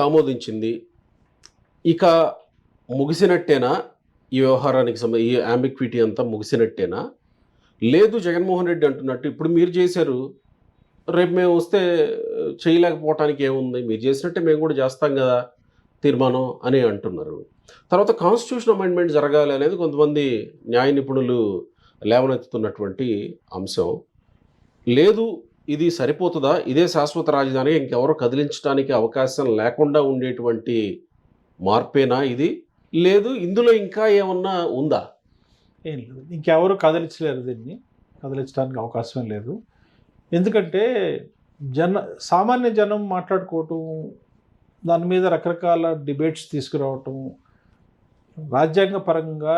ఆమోదించింది. ఇక ముగిసినట్టేనా? ఈ వ్యవహారానికి ఈ యాంబిక్విటీ అంతా ముగిసినట్టేనా? లేదు జగన్మోహన్ రెడ్డి అంటున్నట్టు ఇప్పుడు మీరు చేశారు. రేపు మేము వస్తే చేయలేకపోవటానికి ఏముంది? మీరు చేసినట్టే మేము కూడా చేస్తాం గదా! తీర్మానం అని అంటున్నారు. తర్వాత కాన్స్టిట్యూషన్ అమెండ్మెంట్ జరగాలి అనేది కొంతమంది న్యాయ నిపుణులు లేవనెత్తుతున్నటువంటి అంశం. లేదు ఇది సరిపోతదా? ఇదే శాశ్వత రాజధాని ఇంకెవరు కదిలించడానికి అవకాశం లేకుండా ఉండేటువంటి మార్పేనా ఇది? లేదు ఇందులో ఇంకా ఏమన్నా ఉందా? ఏం లేదు, ఇంకెవరు కదిలించలేరు, దీన్ని కదిలించడానికి అవకాశం లేదు. ఎందుకంటే సామాన్య జనం మాట్లాడుకోవటం, దాని మీద రకరకాల డిబేట్స్ తీసుకురావటం, రాజ్యాంగ పరంగా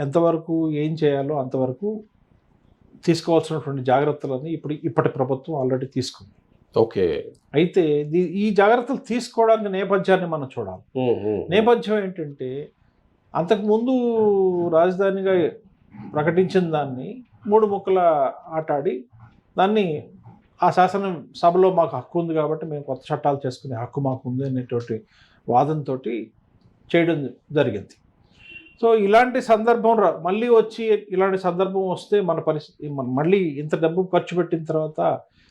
ఎంతవరకు ఏం చేయాలో అంతవరకు తీసుకోవాల్సినటువంటి జాగ్రత్తలని ఇప్పటి ప్రభుత్వం ఆల్రెడీ తీసుకుంది. ఓకే. అయితే ఈ జాగ్రత్తలు తీసుకోవడానికి నేపథ్యాన్ని మనం చూడాలి. నేపథ్యం ఏంటంటే, అంతకుముందు రాజధానిగా ప్రకటించిన దాన్ని 3 ముక్కల ఆటాడి దాన్ని ఆ శాసన సభలో మాకు హక్కు ఉంది కాబట్టి మేము కొత్త చట్టాలు చేసుకునే హక్కు మాకు ఉంది అనేటువంటి వాదనతో చేయడం జరిగింది. సో ఇలాంటి సందర్భం మళ్ళీ వచ్చి ఇలాంటి సందర్భం వస్తే మన పరిస్థితి, మళ్ళీ ఇంత డబ్బు ఖర్చు పెట్టిన తర్వాత,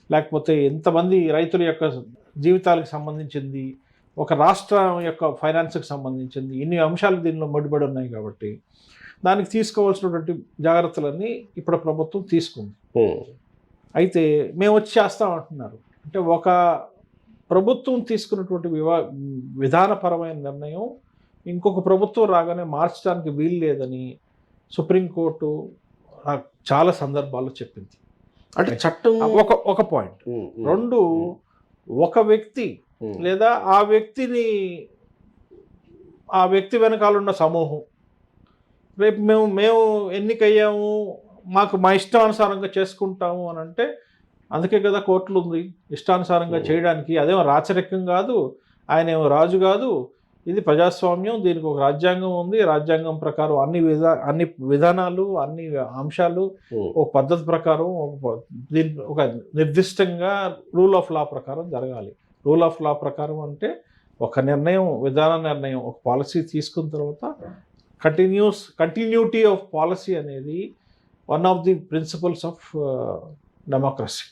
లేకపోతే ఎంతమంది రైతుల యొక్క జీవితాలకు సంబంధించింది, ఒక రాష్ట్రం యొక్క ఫైనాన్స్కి సంబంధించింది, ఇన్ని అంశాలు దీనిలో ముడిపడి ఉన్నాయి కాబట్టి దానికి తీసుకోవాల్సినటువంటి జాగ్రత్తలన్నీ ఇప్పుడు ప్రభుత్వం తీసుకుంది. అయితే మేము వచ్చి చేస్తామంటున్నారు. అంటే ఒక ప్రభుత్వం తీసుకున్నటువంటి విధానపరమైన నిర్ణయం ఇంకొక ప్రభుత్వం రాగానే మార్చడానికి వీలు లేదని సుప్రీంకోర్టు చాలా సందర్భాల్లో చెప్పింది. అంటే చట్టం ఒక పాయింట్. 2, ఒక వ్యక్తి లేదా ఆ వ్యక్తి వెనకాల ఉన్న సమూహం రేపు మేము ఎన్నికయ్యాము, మాకు మా ఇష్టానుసారంగా చేసుకుంటాము అని అంటే, అందుకే కదా కోర్టులు ఉంది ఇష్టానుసారంగా చేయడానికి. అదేమో రాచరికం కాదు, ఆయన ఏమో రాజు కాదు, ఇది ప్రజాస్వామ్యం, దీనికి ఒక రాజ్యాంగం ఉంది. రాజ్యాంగం ప్రకారం అన్ని విధానాలు, అన్ని అంశాలు ఒక పద్ధతి ప్రకారం ఒక నిర్దిష్టంగా రూల్ ఆఫ్ లా ప్రకారం జరగాలి. రూల్ ఆఫ్ లా ప్రకారం అంటే ఒక నిర్ణయం, విధాన నిర్ణయం, ఒక పాలసీ తీసుకున్న తర్వాత కంటిన్యూటీ ఆఫ్ పాలసీ అనేది one of the principles of democracy.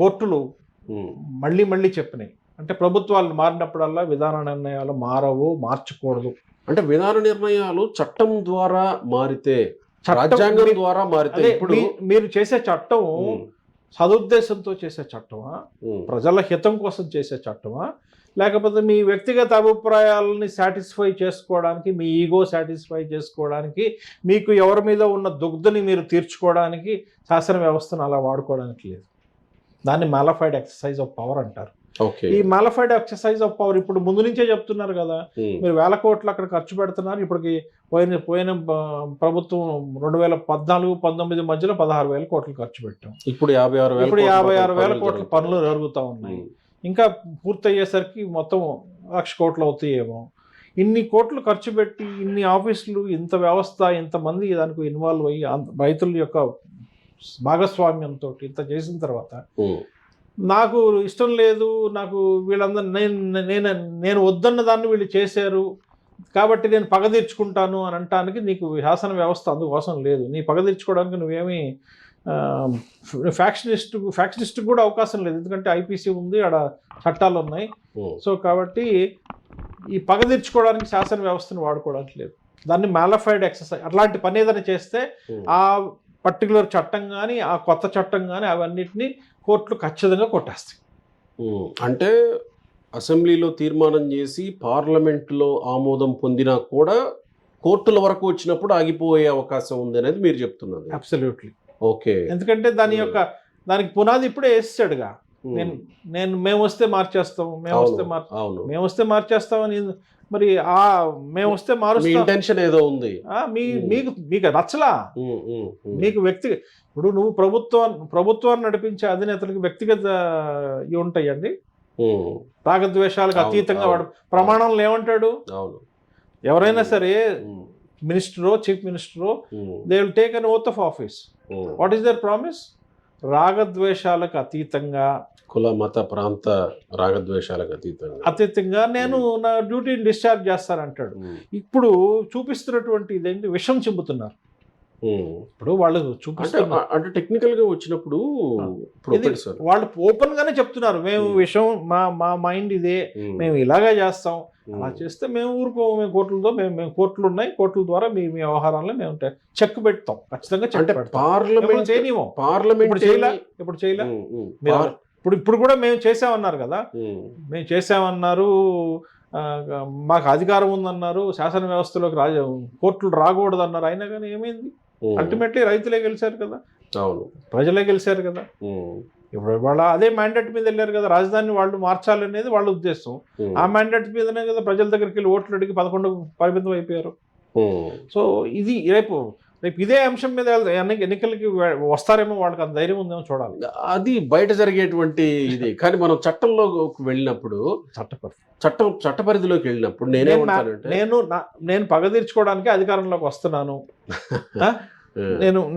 కోర్టులు మళ్ళీ చెప్పినాయి. అంటే ప్రభుత్వాలు మారినప్పుడల్లా విధాన నిర్ణయాలు మార్చకూడదు. అంటే విధాన నిర్ణయాలు చట్టం ద్వారా మారితే, రాజ్యాంగం ద్వారా మారితే, ఇప్పుడు మీరు చేసే చట్టం సదుద్దేశంతో చేసే చట్టమా, ప్రజల హితం కోసం చేసే చట్టమా, లేకపోతే మీ వ్యక్తిగత అభిప్రాయాలని సాటిస్ఫై చేసుకోవడానికి, మీ ఈగో సాటిస్ఫై చేసుకోవడానికి, మీకు ఎవరి మీద ఉన్న దుగ్ధని మీరు తీర్చుకోవడానికి శాసన వ్యవస్థను అలా వాడుకోవడానికి లేదు. దాన్ని మాలిఫైడ్ ఎక్సర్సైజ్ ఆఫ్ పవర్ అంటారు. ఈ మాలిఫైడ్ ఎక్సర్సైజ్ ఆఫ్ పవర్ ఇప్పుడు ముందు నుంచే చెప్తున్నారు కదా, మీరు 1000 కోట్లు అక్కడ ఖర్చు పెడుతున్నారు. ఇప్పటికి పోయిన ప్రభుత్వం 2014-19 మధ్యలో 16,000 కోట్లు ఖర్చు పెట్టాం. ఇప్పుడు 56,000 కోట్ల పనులు జరుగుతూ ఉన్నాయి. ఇంకా పూర్తయ్యేసరికి మొత్తం 1,00,000 కోట్లు అవుతాయేమో. ఇన్ని కోట్లు ఖర్చు పెట్టి, ఇన్ని ఆఫీసులు, ఇంత వ్యవస్థ, ఇంతమంది దానికి ఇన్వాల్వ్ అయ్యి, రైతుల యొక్క భాగస్వామ్యంతో ఇంత చేసిన తర్వాత నాకు ఇష్టం లేదు, నాకు వీళ్ళందరూ నేను వద్దన్న దాన్ని వీళ్ళు చేశారు కాబట్టి నేను పగ తీర్చుకుంటాను అని అనటానికి నీకు శాసన వ్యవస్థ అందుకోసం లేదు. నీ పగ తీర్చుకోవడానికి నువ్వేమి ఫ్యాక్షనిస్ట్ కూడా అవకాశం లేదు. ఎందుకంటే ఐపీసీ ఉంది, ఆడ చట్టాలు ఉన్నాయి. సో కాబట్టి ఈ పగ తీర్చుకోవడానికి శాసన వ్యవస్థను వాడుకోవడానికి లేదు. దాన్ని మాలిఫైడ్ ఎక్సర్సైజ్, అట్లాంటి పని ఏదైనా చేస్తే ఆ పర్టికులర్ చట్టం కానీ, ఆ కొత్త చట్టం కానీ, అవన్నిటిని కోర్టులు ఖచ్చితంగా కొట్టేస్తాయి. అంటే అసెంబ్లీలో తీర్మానం చేసి పార్లమెంట్లో ఆమోదం పొందినా కూడా కోర్టుల వరకు వచ్చినప్పుడు ఆగిపోయే అవకాశం ఉంది అనేది మీరు చెప్తున్నారు. అబ్సల్యూట్లీ. ఓకే. ఎందుకంటే దానికి పునాది ఇప్పుడే వేసాడుగా. మేము వస్తే మార్చేస్తాం, మేము వస్తే మార్చేస్తామని. మరి మేము వస్తే మారుస్తాం ఇంటెన్షన్ ఏదో ఉంది. మీకు నచ్చలా, మీకు ఇప్పుడు నువ్వు ప్రభుత్వాన్ని నడిపించే అధినేతలకు వ్యక్తిగత ఇవి ఉంటాయండి. రాగద్వేషాలకు అతీతంగా వాడు ప్రమాణంలో ఏమంటాడు, ఎవరైనా సరే మినిస్టరో చీఫ్ మినిస్టరో, they will take an oath of office. What is their promise? రాగద్వేషాలకు అతీతంగా కుల మత ప్రాంత రాగద్వేషాలకు అతీతంగా నేను నా డ్యూటీని డిశ్చార్జ్ చేస్తానంటాడు. ఇప్పుడు చూపిస్తున్నటువంటి ఇదేంటి విషం చిమ్ముతున్నారు. ఇప్పుడు వాళ్ళు చూపిస్తున్నారు అంటే టెక్నికల్ గా వచ్చినప్పుడు వాళ్ళు ఓపెన్ గానే చెప్తున్నారు, మేము విషయం మా మైండ్ ఇదే, మేము ఇలాగే చేస్తాం, అలా చేస్తే మేము ఊరుకోము, మేము కోర్టులతో మేము కోర్టులు ఉన్నాయి, కోర్టుల ద్వారా మీ వ్యవహారాలను మేము చెక్ పెడతాం, ఖచ్చితంగా చెక్ పెడతాం. పార్లమెంట్ చేయనివ్వం. పార్లమెంట్ ఇప్పుడు చేయలే ఇప్పుడు కూడా మేము చేసామన్నారు కదా, మేము చేసామన్నారు, మాకు అధికారం ఉందన్నారు, శాసన వ్యవస్థలోకి కోర్టులు రాకూడదు అన్నారు, అయినా కానీ ఏమైంది? అల్టిమేట్లీ రైతులే గెలిచారు కదా, అవును, ప్రజలే గెలిచారు కదా. ఇప్పుడు వాళ్ళ అదే మ్యాండేట్ మీద వెళ్ళారు కదా, రాజధాని వాళ్ళు మార్చాలనేది వాళ్ళ ఉద్దేశం. ఆ మ్యాండేట్ మీదనే కదా ప్రజల దగ్గరికి వెళ్ళి ఓట్లు అడిగి 11 పరిమితం అయిపోయారు. సో ఇది రేపు ఇదే అంశం మీద ఎన్నికలకి వస్తారేమో, వాళ్ళకి అంత ధైర్యం ఉందేమో చూడాలి. అది బయట జరిగేటువంటి ఇది. కానీ మనం చట్టంలో వెళ్ళినప్పుడు, చట్ట పరిధిలోకి వెళ్ళినప్పుడు నేను పగ తీర్చుకోవడానికి అధికారంలోకి వస్తున్నాను,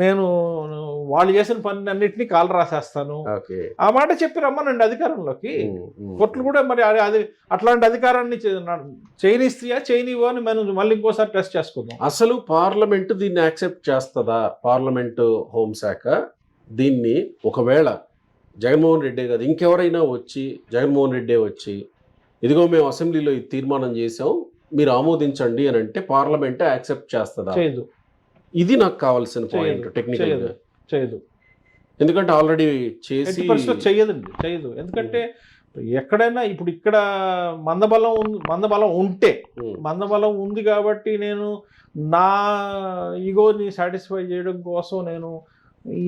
నేను వాళ్ళు చేసిన పని అన్నింటినీ కాలు రాసేస్తాను, ఆ మాట చెప్పి రమ్మనండి అధికారంలోకి. కోర్టులు కూడా మరి అది అట్లాంటి అధికారాన్ని చేయనిస్తాయా చేయనివో అని మనం మళ్ళీ ఇంకోసారి టెస్ట్ చేసుకుందాం. అసలు పార్లమెంట్ దీన్ని యాక్సెప్ట్ చేస్తుందా? పార్లమెంటు హోంశాఖ దీన్ని ఒకవేళ జగన్మోహన్ రెడ్డి కాదు ఇంకెవరైనా వచ్చి, జగన్మోహన్ రెడ్డి వచ్చి ఇదిగో మేము అసెంబ్లీలో ఈ తీర్మానం చేసాం, మీరు ఆమోదించండి అని అంటే పార్లమెంట్ యాక్సెప్ట్ చేస్తుందా? చేయదు. ఇది నాకు కావాల్సిన పాయింట్. టెక్నికల్ చేయదు, ఎందుకంటే ఆల్రెడీ చేసి చేయదు. ఎందుకంటే ఎక్కడైనా ఇప్పుడు ఇక్కడ మందబలం ఉంది కాబట్టి నేను నా ఈగోని సాటిస్ఫై చేయడం కోసం నేను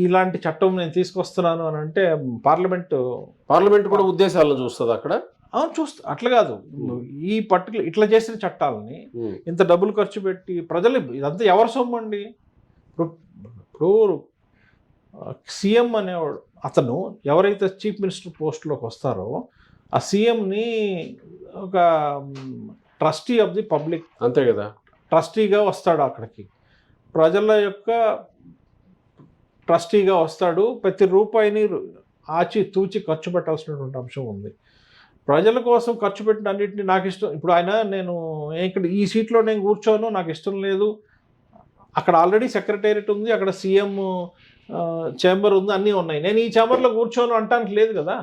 ఇలాంటి చట్టం నేను తీసుకొస్తున్నాను అని అంటే పార్లమెంట్ కూడా ఉద్దేశాలను చూస్తుంది అక్కడ. చూస్తా, అట్లా కాదు, ఈ పర్టికులర్ ఇట్లా చేసిన చట్టాలని ఇంత డబ్బులు ఖర్చు పెట్టి ప్రజలు ఇదంతా ఎవరి సొమ్ము అండి? ఇప్పుడు సీఎం అనేవాడు అతను ఎవరైతే చీఫ్ మినిస్టర్ పోస్ట్లోకి వస్తారో ఆ సీఎంని ఒక ట్రస్టీ ఆఫ్ ది పబ్లిక్, అంతే కదా, ట్రస్టీగా వస్తాడు అక్కడికి, ప్రజల యొక్క ట్రస్టీగా వస్తాడు. ప్రతి రూపాయిని ఆచి తూచి ఖర్చు పెట్టాల్సినటువంటి అంశం ఉంది. ప్రజల కోసం ఖర్చు పెట్టిన అన్నింటినీ నాకు ఇష్టం. ఇప్పుడు నేను ఇక్కడ ఈ సీట్లో నేను కూర్చోను, నాకు ఇష్టం లేదు, అక్కడ ఆల్రెడీ సెక్రటేరియట్ ఉంది, అక్కడ సీఎం ఛాంబర్ ఉంది, అన్నీ ఉన్నాయి, నేను ఈ ఛాంబర్లో కూర్చోను అంటానికి లేదు కదా.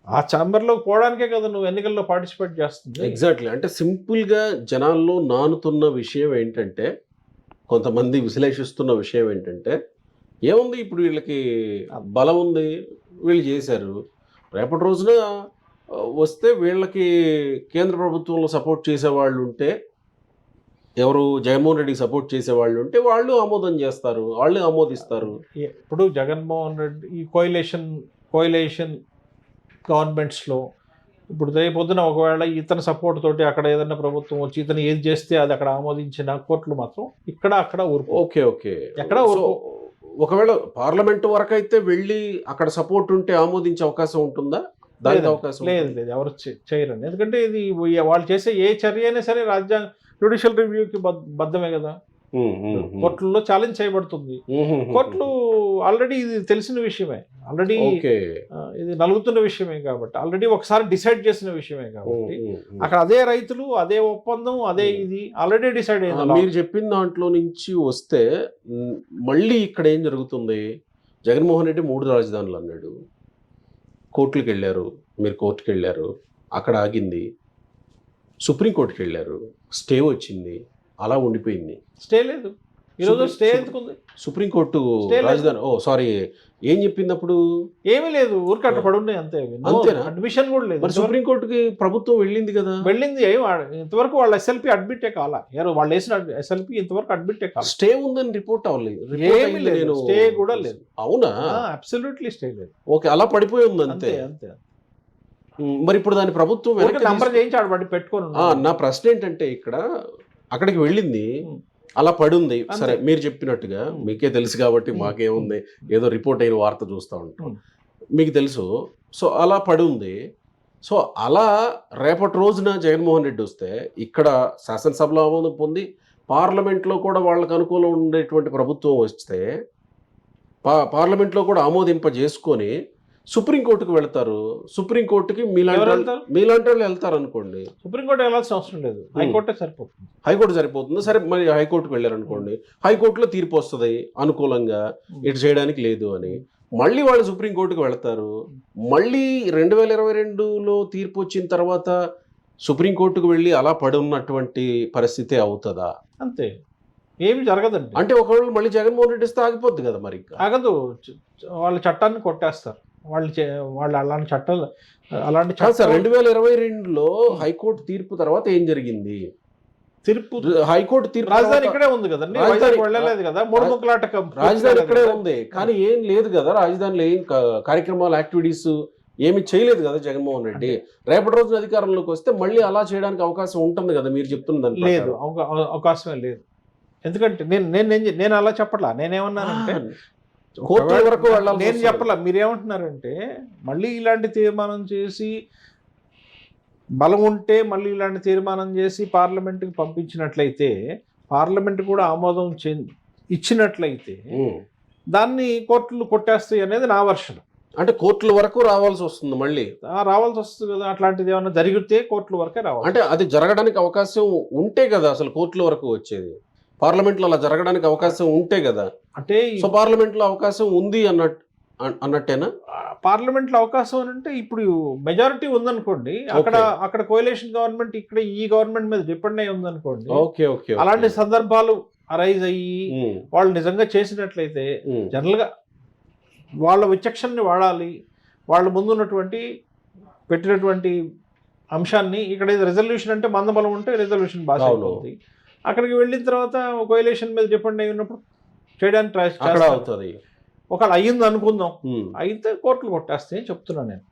ఆ ఛాంబర్లో పోవడానికే కదా నువ్వు ఎన్నికల్లో పార్టిసిపేట్ చేస్తుంది. ఎగ్జాక్ట్లీ. అంటే సింపుల్గా జనాల్లో నానుతున్న విషయం ఏంటంటే, కొంతమంది విశ్లేషిస్తున్న విషయం ఏంటంటే, ఏముంది ఇప్పుడు వీళ్ళకి బలం ఉంది, వీళ్ళు చేశారు, రేపటి రోజున వస్తే వీళ్ళకి కేంద్ర ప్రభుత్వంలో సపోర్ట్ చేసేవాళ్ళు ఉంటే, ఎవరు జగన్మోహన్ రెడ్డికి సపోర్ట్ చేసేవాళ్ళు ఉంటే వాళ్ళు ఆమోదం చేస్తారు, వాళ్ళు ఆమోదిస్తారు. ఇప్పుడు జగన్మోహన్ రెడ్డి ఈ కోయిలేషన్ గవర్నమెంట్స్లో ఇప్పుడు రేపొద్దున ఒకవేళ ఇతని సపోర్ట్ తోటి అక్కడ ఏదైనా ప్రభుత్వం వచ్చి ఇతను ఏది చేస్తే అది అక్కడ ఆమోదించిన కోర్టులు మాత్రం అక్కడ ఊరుకో. ఓకే ఎక్కడ ఒకవేళ పార్లమెంట్ వరకు అయితే వెళ్ళి అక్కడ సపోర్ట్ ఉంటే ఆమోదించే అవకాశం ఉంటుందా? దానికి అవకాశం లేదు, ఎవరు చేయరండి. ఎందుకంటే ఇది వాళ్ళు చేసే ఏ చర్య అయినా సరే రాజ్యాంగ జ్యుడిషియల్ రివ్యూకి బద్దమే కదా, కోర్టుల్లో ఛాలెంజ్ చేయబడుతుంది. కోర్టులు ఆల్రెడీ ఇది తెలిసిన విషయమే, ఆల్రెడీ ఇది నలుగుతున్న విషయమే కాబట్టి, ఆల్రెడీ ఒకసారి డిసైడ్ చేసిన విషయమే కాబట్టి అక్కడ అదే రైతులు, అదే ఒప్పందం, అదే ఇది ఆల్రెడీ డిసైడ్ అయింది. మీరు చెప్పిన దాంట్లో నుంచి వస్తే మళ్ళీ ఇక్కడ ఏం జరుగుతుంది? జగన్మోహన్ రెడ్డి 3 రాజధానులు అన్నాడు, కోర్టులకు వెళ్ళారు, మీరు కోర్టుకు వెళ్ళారు, అక్కడ ఆగింది, సుప్రీంకోర్టుకి వెళ్ళారు, స్టే వచ్చింది, అలా ఉండిపోయింది. స్టే లేదు ఈరోజు. స్టే ఎందుకుంది? సుప్రీంకోర్టు రాజధాని సారీ ఏం చెప్పింది అప్పుడు? ఏమీ లేదు, ఊరికి అట్లా పడున్నాయి అంతే. అడ్మిషన్ కూడా లేదు. మరి సుప్రీంకోర్టుకి ప్రభుత్వం వెళ్ళింది కదా. వెళ్ళింది, ఇంతవరకు వాళ్ళ ఎస్ఎల్పి అడ్మిటే కాలా, వాళ్ళు వేసిన ఎస్ఎల్పి ఇంతవరకు అడ్మిటే కాలా. స్టే ఉందని రిపోర్ట్ అవ్వలేదు, స్టే కూడా లేదు. అవునా? అబ్సల్యూట్లీ స్టే లేదు. ఓకే, అలా పడిపోయి ఉంది అంతే. మరి ఇప్పుడు దాని ప్రభుత్వం నంబర్ చేయించి ఆడబడి పెట్టుకోను. నా ప్రశ్న ఏంటంటే, ఇక్కడ అక్కడికి వెళ్ళింది, అలా పడుంది, సరే మీరు చెప్పినట్టుగా మీకే తెలుసు కాబట్టి మాకేముంది, ఏదో రిపోర్ట్ అయిన వార్త చూస్తూ ఉంటాం, మీకు తెలుసు. సో అలా పడుంది. సో అలా రేపటి రోజున జగన్మోహన్ రెడ్డి వస్తే ఇక్కడ శాసనసభలో ఆమోదం పొంది పార్లమెంట్లో కూడా వాళ్ళకు అనుకూలం ఉండేటువంటి ప్రభుత్వం వస్తే పార్లమెంట్లో కూడా ఆమోదింపజేసుకొని సుప్రీంకోర్టుకు వెళ్తారు, సుప్రీంకోర్టుకి మీలాంటి ఎవరు వాళ్ళు- వెళ్తారు? మీలాంటి వాళ్ళు వెళ్తారు అనుకోండి, సుప్రీంకోర్టు వెళ్ళాల్సిన అవసరం లేదు, హైకోర్టే సరిపోతుంది. హైకోర్టు సరిపోతుంది. సరే మరి హైకోర్టుకు వెళ్ళారు అనుకోండి, హైకోర్టులో తీర్పు వస్తుంది అనుకూలంగా ఇటు చేయడానికి లేదు అని, మళ్ళీ వాళ్ళు సుప్రీంకోర్టుకు వెళ్తారు. మళ్ళీ 2022లో తీర్పు వచ్చిన తర్వాత సుప్రీంకోర్టుకు వెళ్ళి అలా పడి ఉన్నటువంటి పరిస్థితి అవుతుందా? అంతే, ఏమి జరగదండి. అంటే ఒకవేళ మళ్ళీ జగన్మోహన్ రెడ్డి ఇస్తే ఆగిపోద్ది కదా మరి ఇంకా. ఆగదు, వాళ్ళ చట్టాన్ని కొట్టేస్తారు. వాళ్ళు అలాంటి చట్టాలు, అలాంటి కాదు సార్, చట్టాలు 2022లో హైకోర్టు తీర్పు తర్వాత ఏం జరిగింది? తీర్పు హైకోర్టు తీర్పు రాజధాని తర్వాత- ఇక్కడే ఉంది కదండి, రాజధాని- వైజాగ్ వెళ్ళలేదు కదా, మూడు ముక్కలాట రాజధాని ఇక్కడే ఉంది, కానీ ఏం లేదు కదా రాజధానిలో, ఏం కార్యక్రమాలు యాక్టివిటీస్ ఏమి చేయలేదు కదా జగన్మోహన్ రెడ్డి. రేపటి రోజున అధికారంలోకి వస్తే మళ్ళీ అలా చేయడానికి అవకాశం ఉంటుంది కదా మీరు చెప్తున్న దాని లేదు, ప్రకారం. అవకాశమే లేదు. ఎందుకంటే నేను అలా చెప్పట్లా, నేనేమన్నానంటే కోర్టు వరకు వెళ్ళాల్సి నేను వస్తుంది. చెప్పలా, మీరేమంటున్నారంటే మళ్ళీ ఇలాంటి తీర్మానం చేసి బలం ఉంటే మళ్ళీ ఇలాంటి తీర్మానం చేసి పార్లమెంట్కి పంపించినట్లయితే, పార్లమెంట్ కూడా ఆమోదం ఇచ్చినట్లయితే ఉం. దాన్ని కోర్టులు కొట్టేస్తాయి అనేది నా వర్షన్. అంటే కోర్టుల వరకు రావాల్సి వస్తుంది మళ్ళీ. రావాల్సి వస్తుంది కదా, అట్లాంటిది ఏమైనా జరిగితే కోర్టుల వరకే రావాలి. అంటే అది జరగడానికి అవకాశం ఉంటే కదా అసలు కోర్టుల వరకు వచ్చేది. పార్లమెంట్లో అలా జరగడానికి అవకాశం ఉంటే కదా. అంటే సో పార్లమెంట్లో అవకాశం ఉంది అన్నట్టేనా? పార్లమెంట్లో అవకాశం అని అంటే ఇప్పుడు మెజారిటీ ఉందనుకోండి, అక్కడ కోయలేషన్ గవర్నమెంట్ ఇక్కడ ఈ గవర్నమెంట్ మీద డిపెండ్ అయి ఉందనుకోండి, ఓకే ఓకే. అలాంటి సందర్భాలు అరైజ్ అయ్యి వాళ్ళు నిజంగా చేసినట్లయితే జనరల్గా వాళ్ళ విచక్షణని వాడాలి. వాళ్ళ ముందున్నటువంటి పెట్టినటువంటి అంశాన్ని, ఇక్కడ రెజల్యూషన్ అంటే మందబలం ఉంటే రెజల్యూషన్ బాగా అవుతుంది. అక్కడికి వెళ్ళిన తర్వాత కోయలేషన్ మీద డిపెండ్ అయి ఉన్నప్పుడు చేయడానికి ట్రై అక్కడ అవుతుంది. ఒకవేళ అయ్యింది అనుకుందాం, అయితే కోర్టులు కొట్టేస్తాయని చెప్తున్నాను నేను.